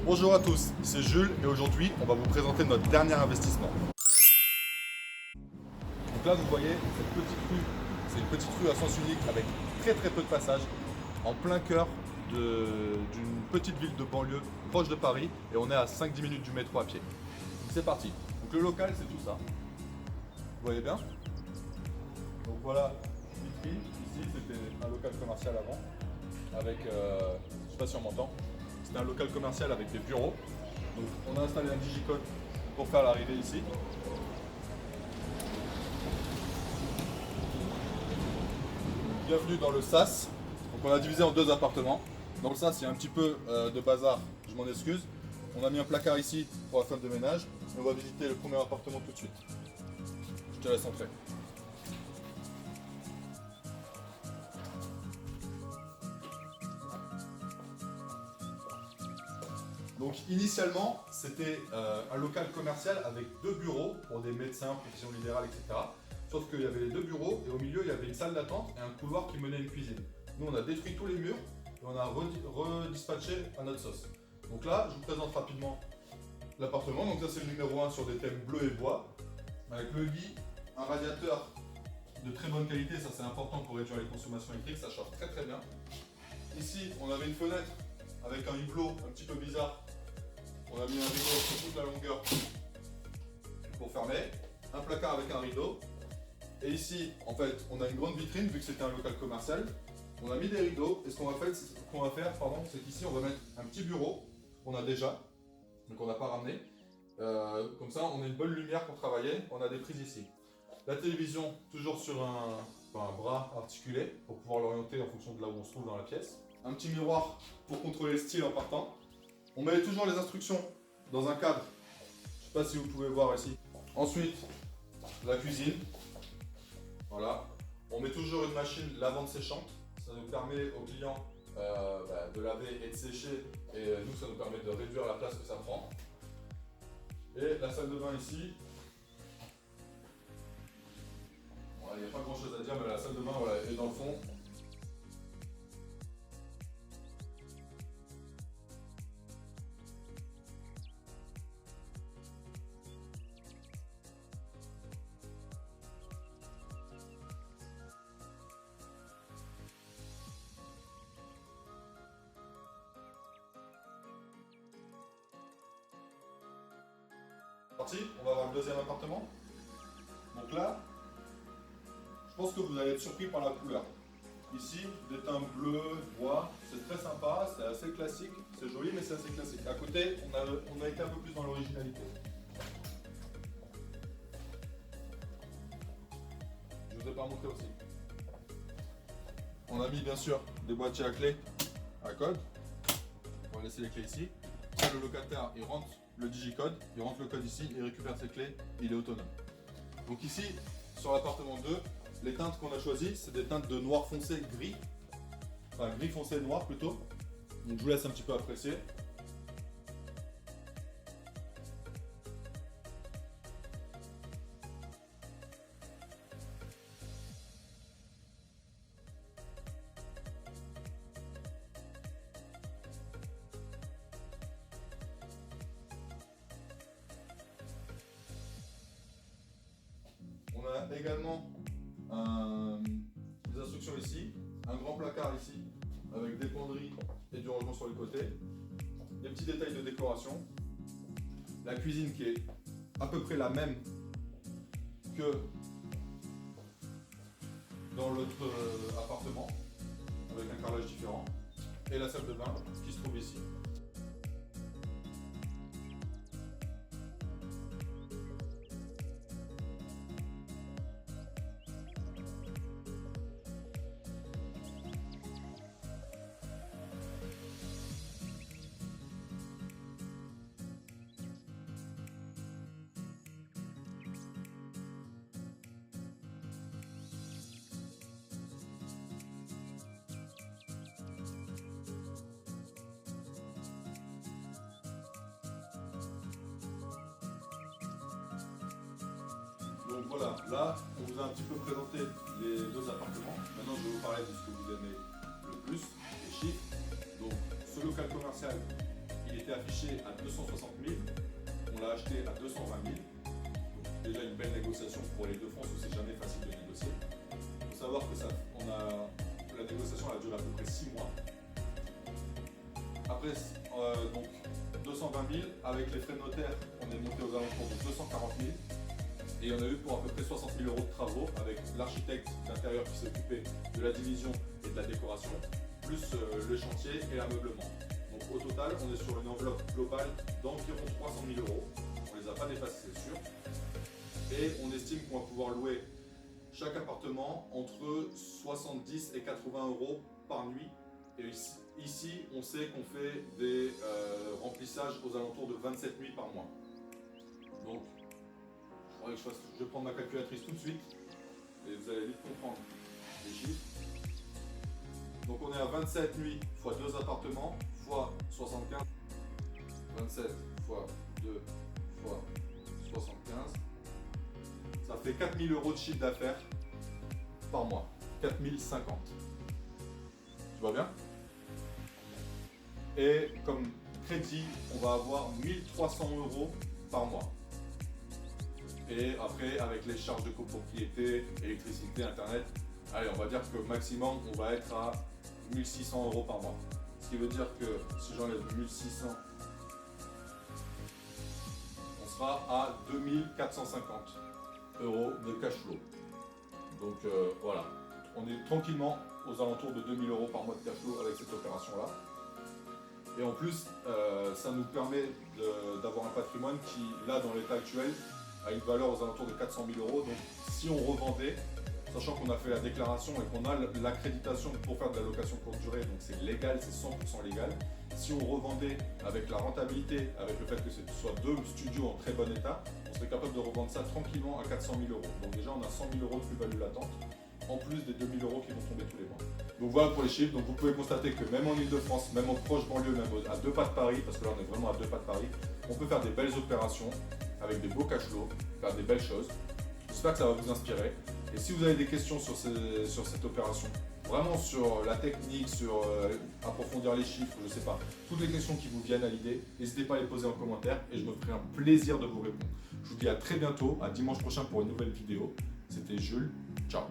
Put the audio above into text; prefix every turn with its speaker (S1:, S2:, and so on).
S1: Bonjour à tous, c'est Jules et aujourd'hui on va vous présenter notre dernier investissement. Donc là vous voyez cette petite rue, c'est une petite rue à sens unique avec très peu de passages en plein cœur d'une petite ville de banlieue proche de Paris et on est à 5-10 minutes du métro à pied. Donc c'est parti. Donc le local c'est tout ça. Vous voyez bien? Donc voilà, vitrine, ici c'était un local commercial avant avec, je sais pas si on m'entend, c'était un local commercial avec des bureaux. Donc on a installé un digicode pour faire l'arrivée ici. Bienvenue dans le SAS. Donc on a divisé en deux appartements. Dans le SAS il y a un petit peu de bazar, je m'en excuse. On a mis un placard ici pour la femme de ménage. Et on va visiter le premier appartement tout de suite. Je te laisse entrer. Donc initialement, c'était un local commercial avec deux bureaux pour des médecins, professions libérales, etc. Sauf qu'il y avait les deux bureaux et au milieu, il y avait une salle d'attente et un couloir qui menait à une cuisine. Nous, on a détruit tous les murs et on a redispatché à notre sauce. Donc là, je vous présente rapidement l'appartement. Donc ça, c'est le numéro 1 sur des thèmes bleu et bois. Avec le lit, un radiateur de très bonne qualité, ça c'est important pour réduire les consommations électriques, ça chauffe très bien. Ici, on avait une fenêtre avec un hublot un petit peu bizarre. On a mis un rideau sur toute la longueur pour fermer, un placard avec un rideau. Et ici, en fait, on a une grande vitrine vu que c'était un local commercial. On a mis des rideaux et ce qu'on va faire, c'est qu'ici on va mettre un petit bureau qu'on a déjà, donc on n'a pas ramené. Comme ça, on a une bonne lumière pour travailler. On a des prises ici. La télévision, toujours sur un bras articulé pour pouvoir l'orienter en fonction de là où on se trouve dans la pièce. Un petit miroir pour contrôler le style en partant. On met toujours les instructions dans un cadre. Je ne sais pas si vous pouvez voir ici. Ensuite, la cuisine. Voilà. On met toujours une machine lavande séchante. Ça nous permet aux clients de laver et de sécher. Et nous, ça nous permet de réduire la place que ça prend. Et la salle de bain ici. Voilà, il n'y a pas grand chose à dire, mais la salle de bain est dans le fond. Parti, on va voir le deuxième appartement. Donc là, je pense que vous allez être surpris par la couleur. Ici, des teints bleus, bois, c'est très sympa, c'est assez classique, c'est joli mais c'est assez classique. À côté, on a été un peu plus dans l'originalité. Je ne vous ai pas montré aussi. On a mis bien sûr des boîtiers à clés à code. On va laisser les clés ici. Là, le locataire, il rentre le digicode, il rentre le code ici, il récupère ses clés, il est autonome. Donc ici, sur l'appartement 2, les teintes qu'on a choisies, c'est des teintes de noir foncé gris. Enfin, gris foncé noir plutôt. Donc je vous laisse un petit peu apprécier. On a également des instructions ici, un grand placard ici avec des penderies et du rangement sur les côtés, des petits détails de décoration, la cuisine qui est à peu près la même que dans l'autre appartement avec un carrelage différent et la salle de bain qui se trouve ici. Donc voilà, là, on vous a un petit peu présenté les deux appartements. Maintenant, je vais vous parler de ce que vous aimez le plus, les chiffres. Donc, ce local commercial, il était affiché à 260 000, on l'a acheté à 220 000. Donc déjà une belle négociation pour les deux fonds, parce que c'est jamais facile de négocier. Il faut savoir que la négociation elle a duré à peu près 6 mois. Après, donc 220 000, avec les frais de notaire, on est monté aux alentours de 240 000. Et on a eu pour à peu près 60 000 euros de travaux avec l'architecte d'intérieur qui s'est occupé de la division et de la décoration, plus le chantier et l'ameublement. Donc au total, on est sur une enveloppe globale d'environ 300 000 euros. On ne les a pas dépassés, c'est sûr. Et on estime qu'on va pouvoir louer chaque appartement entre 70 et 80 euros par nuit. Et ici on sait qu'on fait des remplissages aux alentours de 27 nuits par mois. Donc, je vais prendre ma calculatrice tout de suite et vous allez vite comprendre les chiffres. Donc on est à 27 nuits x 2 appartements x 75. 27 x 2 x 75. Ça fait 4 000 euros de chiffre d'affaires par mois. 4 050. Tu vois bien? Et comme crédit, on va avoir 1 300 euros par mois. Et après, avec les charges de copropriété, électricité, internet, allez, on va dire que maximum, on va être à 1 600 euros par mois. Ce qui veut dire que si j'enlève 1 600, on sera à 2 450 euros de cash flow. Donc voilà, on est tranquillement aux alentours de 2 000 euros par mois de cash flow avec cette opération-là. Et en plus, ça nous permet d'avoir un patrimoine qui, là, dans l'état actuel, a une valeur aux alentours de 400 000 euros. Donc si on revendait, sachant qu'on a fait la déclaration et qu'on a l'accréditation pour faire de la location courte durée, donc c'est légal, c'est 100% légal. Si on revendait avec la rentabilité, avec le fait que ce soit 2 studios en très bon état, on serait capable de revendre ça tranquillement à 400 000 euros. Donc déjà on a 100 000 euros de plus-value latente, en plus des 2 000 euros qui vont tomber tous les mois. Donc voilà pour les chiffres. Donc vous pouvez constater que même en Ile-de-France, même en proche banlieue, même à 2 pas de Paris, parce que là on est vraiment à 2 pas de Paris, on peut faire des belles opérations avec des beaux cash flows, faire des belles choses. J'espère que ça va vous inspirer. Et si vous avez des questions sur cette opération, vraiment sur la technique, sur approfondir les chiffres, je ne sais pas, toutes les questions qui vous viennent à l'idée, n'hésitez pas à les poser en commentaire et je me ferai un plaisir de vous répondre. Je vous dis à très bientôt, à dimanche prochain pour une nouvelle vidéo. C'était Jules, ciao.